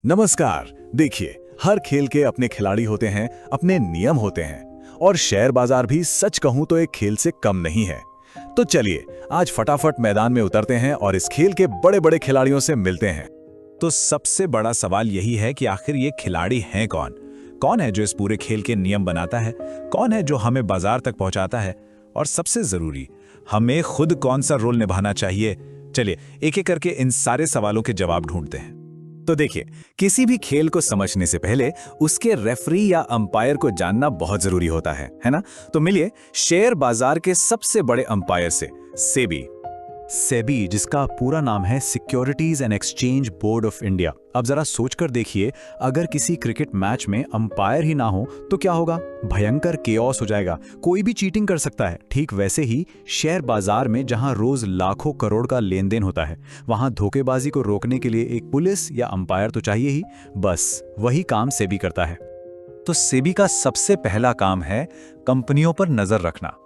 नमस्कार। देखिए, हर खेल के अपने खिलाड़ी होते हैं, अपने नियम होते हैं और शेयर बाजार भी सच कहूं तो एक खेल से कम नहीं है। तो चलिए आज फटाफट मैदान में उतरते हैं और इस खेल के बड़े-बड़े खिलाड़ियों से मिलते हैं। तो सबसे बड़ा सवाल यही है कि आखिर ये खिलाड़ी हैं कौन? कौन है जो इस पूरे खेल के नियम बनाता है? कौन है जो हमें बाजार तक पहुंचाता है? और सबसे जरूरी, हमें खुद कौन सा रोल निभाना चाहिए? चलिए एक एक करके इन सारे सवालों के जवाब ढूंढते हैं। तो देखिए, किसी भी खेल को समझने से पहले उसके रेफरी या अंपायर को जानना बहुत जरूरी होता है ना? तो मिलिए शेयर बाजार के सबसे बड़े अंपायर से, सेबी। सेबी, जिसका पूरा नाम है securities and exchange board of India. अब जरा सोचकर देखिए, अगर किसी क्रिकेट मैच में अंपायर ही ना हो तो क्या होगा? भयंकर केओस हो जाएगा, कोई भी चीटिंग कर सकता है। ठीक वैसे ही शेयर बाजार में जहां रोज लाखों करोड़ का लेन देन होता है, वहां धोखेबाजी को रोकने के लिए एक पुलिस या अंपायर तो चाहिए ही। बस वही काम सेबी करता है। तो सेबी का सबसे पहला काम है कंपनियों पर नजर रखना।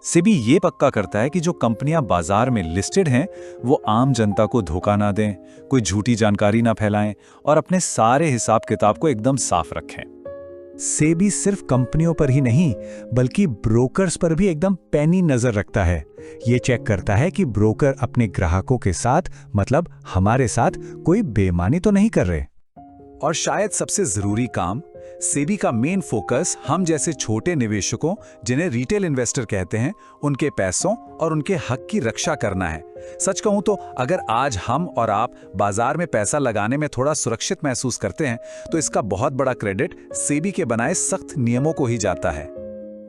सेबी ये पक्का करता है कि जो कंपनियां बाजार में लिस्टेड हैं वो आम जनता को धोखा ना दें, कोई झूठी जानकारी ना फैलाएं और अपने सारे हिसाब किताब को एकदम साफ रखें। सेबी सिर्फ कंपनियों पर ही नहीं बल्कि ब्रोकर्स पर भी एकदम पैनी नजर रखता है। ये चेक करता है कि ब्रोकर अपने ग्राहकों के साथ, मतलब हमारे साथ, कोई बेईमानी तो नहीं कर रहे। और शायद सबसे जरूरी काम, सेबी का मेन फोकस हम जैसे छोटे निवेशकों, जिन्हें रिटेल इन्वेस्टर कहते हैं, उनके पैसों और उनके हक की रक्षा करना है। सच कहूं तो अगर आज हम और आप बाजार में पैसा लगाने में थोड़ा सुरक्षित महसूस करते हैं तो इसका बहुत बड़ा क्रेडिट सेबी के बनाए सख्त नियमों को ही जाता है।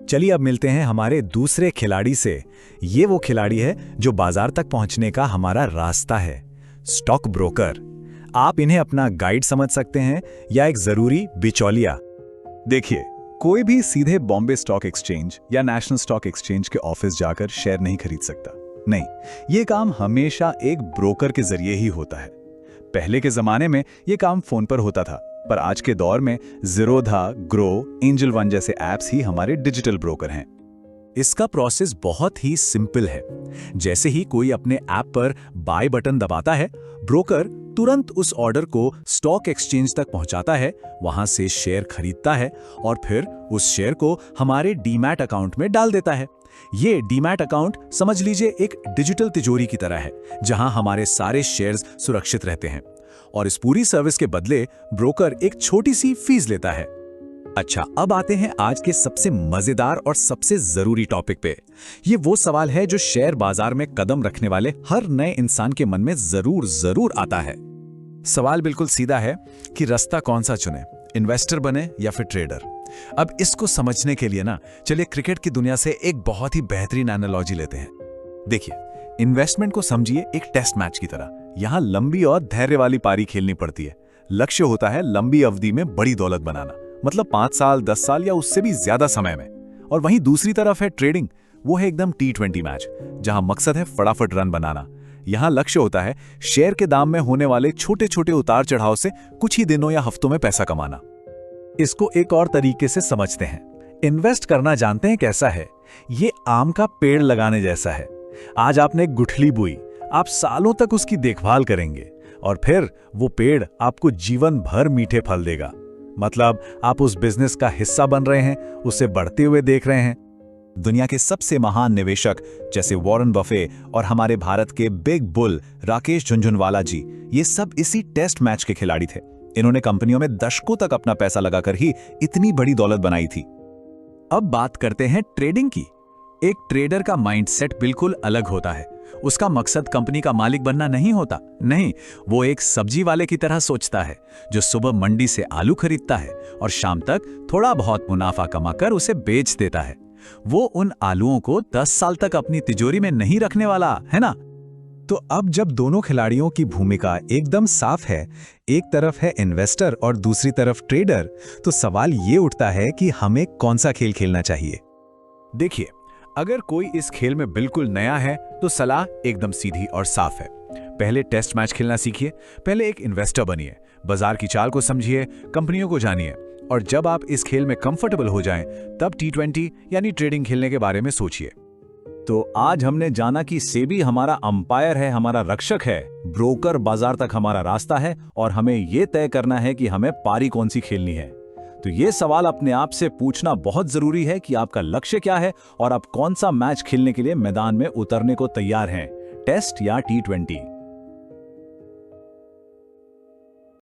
चलिए अब मिलते हैं हमारे दूसरे खिलाड़ी से। ये वो खिलाड़ी है जो बाजार तक पहुंचने का हमारा रास्ता है, स्टॉक ब्रोकर। आप इन्हें अपना गाइड समझ सकते हैं या एक जरूरी बिचौलिया। देखिए, कोई भी सीधे बॉम्बे स्टॉक एक्सचेंज या नेशनल स्टॉक एक्सचेंज के ऑफिस जाकर शेयर नहीं खरीद सकता। नहीं, ये काम हमेशा एक ब्रोकर के जरिए ही होता है। पहले के जमाने में ये काम फोन पर होता था, पर आज के दौर में ज़ीरोधा, ग्रो, एंजल वन जैसे ऐप्स ही हमारे डिजिटल ब्रोकर हैं। इसका प्रोसेस बहुत ही सिंपल है। जैसे ही कोई अपने ऐप पर बाय बटन दबाता है, ब्रोकर तुरंत उस ऑर्डर को स्टॉक एक्सचेंज तक पहुंचाता है, वहां से शेयर खरीदता है और फिर उस शेयर को हमारे डीमैट अकाउंट में डाल देता है। ये डीमैट अकाउंट समझ लीजिए एक डिजिटल तिजोरी की तरह है, जहां हमारे सारे शेयर्स सुरक्षित रहते हैं और इस पूरी सर्विस के बदले ब्रोकर एक छोटी सी फीस लेता है। अच्छा, अब आते हैं आज के सबसे मजेदार और सबसे जरूरी टॉपिक पे। ये वो सवाल है जो शेयर बाजार में कदम रखने वाले हर नए इंसान के मन में जरूर आता है। सवाल बिल्कुल सीधा है कि रास्ता कौन सा चुने, इन्वेस्टर बने या फिर ट्रेडर। अब इसको समझने के लिए ना चलिए क्रिकेट की दुनिया से एक बहुत ही बेहतरीन एनालॉजी लेते हैं। देखिए, इन्वेस्टमेंट को समझिए एक टेस्ट मैच की तरह। यहां लंबी और धैर्य वाली पारी खेलनी पड़ती है। लक्ष्य होता है लंबी अवधि में बड़ी दौलत बनाना, मतलब 5 साल, 10 साल या उससे भी ज्यादा समय में। और वहीं दूसरी तरफ है ट्रेडिंग। वो है एकदम T20 मैच, जहां मकसद है फटाफट रन बनाना। यहां लक्ष्य होता है शेयर के दाम में होने वाले छोटे छोटे उतार चढ़ाव से कुछ ही दिनों या हफ्तों में पैसा कमाना। इसको एक और तरीके से समझते हैं। इन्वेस्ट करना जानते हैं कैसा है? ये आम का पेड़ लगाने जैसा है। आज आपने गुठली बोई, आप सालों तक उसकी देखभाल करेंगे और फिर वो पेड़ आपको जीवन भर मीठे फल देगा। मतलब आप उस बिजनेस का हिस्सा बन रहे हैं, उसे बढ़ते हुए देख रहे हैं। दुनिया के सबसे महान निवेशक जैसे वॉरेन बफे और हमारे भारत के बिग बुल राकेश झुनझुनवाला जी, ये सब इसी टेस्ट मैच के खिलाड़ी थे। इन्होंने कंपनियों में दशकों तक अपना पैसा लगाकर ही इतनी बड़ी दौलत बनाई थी। अब बात करते हैं ट्रेडिंग की। एक ट्रेडर का माइंडसेट बिल्कुल अलग होता है। उसका मकसद कंपनी का मालिक बनना नहीं होता। नहीं, वो एक सब्जी वाले की तरह सोचता है, जो सुबह मंडी से आलू खरीदता है और शाम तक थोड़ा बहुत मुनाफा कमाकर उसे बेच देता है। वो उन आलूओं को 10 साल तक अपनी तिजोरी में नहीं रखने वाला है ना। तो अब जब दोनों खिलाड़ियों की भूमिका एकदम साफ है, एक तरफ है इन्वेस्टर और दूसरी तरफ ट्रेडर, तो सवाल ये उठता है कि हमें कौन सा खेल खेलना चाहिए। देखिए, अगर कोई इस खेल में बिल्कुल नया है तो सलाह एकदम सीधी और साफ है। पहले टेस्ट मैच खेलना सीखिए। पहले एक इन्वेस्टर बनिए, बाजार की चाल को समझिए, कंपनियों को जानिए और जब आप इस खेल में कंफर्टेबल हो जाएं, तब T20 यानी ट्रेडिंग खेलने के बारे में सोचिए। तो आज हमने जाना कि सेबी हमारा अंपायर है, हमारा रक्षक है, ब्रोकर बाजार तक हमारा रास्ता है और हमें यह तय करना है कि हमें पारी कौन सी खेलनी है। तो ये सवाल अपने आप से पूछना बहुत जरूरी है कि आपका लक्ष्य क्या है और आप कौन सा मैच खेलने के लिए मैदान में उतरने को तैयार हैं, टेस्ट या T20।